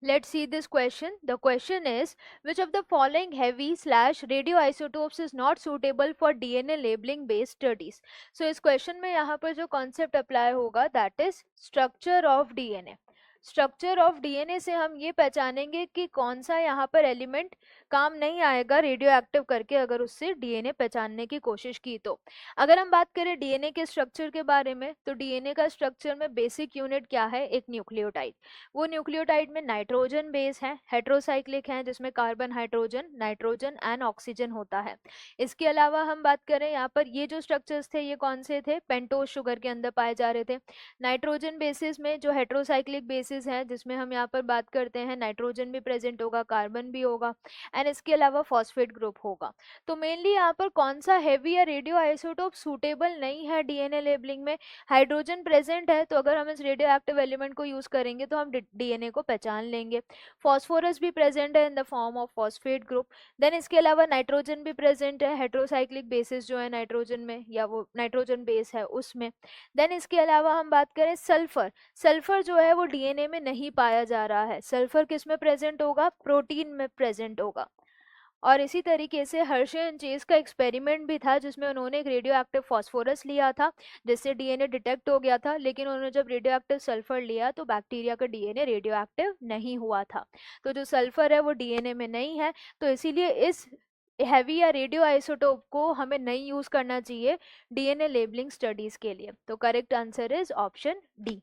Let's see this question. The question is, which of the following heavy slash radioisotopes is not suitable for DNA labeling based studies? So इस question में यहाँ पर जो concept apply होगा that is structure of DNA. Structure of DNA से हम ये पहचानेंगे कि कौन सा यहाँ पर एलिमेंट काम नहीं आएगा रेडियो एक्टिव करके अगर उससे डीएनए पहचानने की कोशिश की तो। अगर हम बात करें डीएनए के स्ट्रक्चर के बारे में तो डीएनए का स्ट्रक्चर में बेसिक यूनिट क्या है, एक न्यूक्लियोटाइड। वो न्यूक्लियोटाइड में नाइट्रोजन बेस है, हेट्रोसाइक्लिक है जिसमें carbon hydrogen nitrogen and oxygen होता है। इसके अलावा हम बात करें यहाँ पर ये जो स्ट्रक्चर्स थे ये कौन से थे, पेंटोज शुगर के अंदर पाए जा रहे थे। नाइट्रोजन बेसिस में जो हेट्रोसाइक्लिक बेसिस है जिसमें हम यहाँ पर बात करते हैं नाइट्रोजन भी प्रेजेंट होगा, कार्बन भी होगा एंड इसके अलावा फॉस्फेट ग्रुप होगा। तो मेनली यहाँ पर कौन सा हेवी या रेडियो आइसोटोप सूटेबल नहीं है डीएनए लेबलिंग में, हाइड्रोजन प्रेजेंट है तो अगर हम इस रेडियो एक्टिव एलिमेंट को यूज करेंगे तो हम डीएनए को पहचान लेंगे। फॉस्फोरस भी प्रेजेंट है in the form of phosphate group. Then इसके अलावा नाइट्रोजन भी प्रेजेंट है, हेट्रोसाइक्लिक बेसिस जो है नाइट्रोजन में या वो नाइट्रोजन बेस है उसमें। देन इसके अलावा हम बात करें सल्फर, सल्फर जो है वो डीएनए में नहीं पाया जा रहा है। सल्फर किस में प्रेजेंट होगा, प्रोटीन में प्रेजेंट होगा। और इसी तरीके से हर्शे एंड चेस का एक्सपेरिमेंट भी था जिसमें उन्होंने एक रेडियो एक्टिव फॉस्फोरस लिया था जिससे डीएनए डिटेक्ट हो गया था, लेकिन उन्होंने जब रेडियो एक्टिव सल्फर लिया तो बैक्टीरिया का डीएनए रेडियो एक्टिव नहीं हुआ था। तो जो सल्फर है वो डीएनए में नहीं है, तो इसीलिए इस हैवी या रेडियो आइसोटोप को हमें नहीं यूज करना चाहिए डीएनए लेबलिंग स्टडीज के लिए। तो correct answer is option D.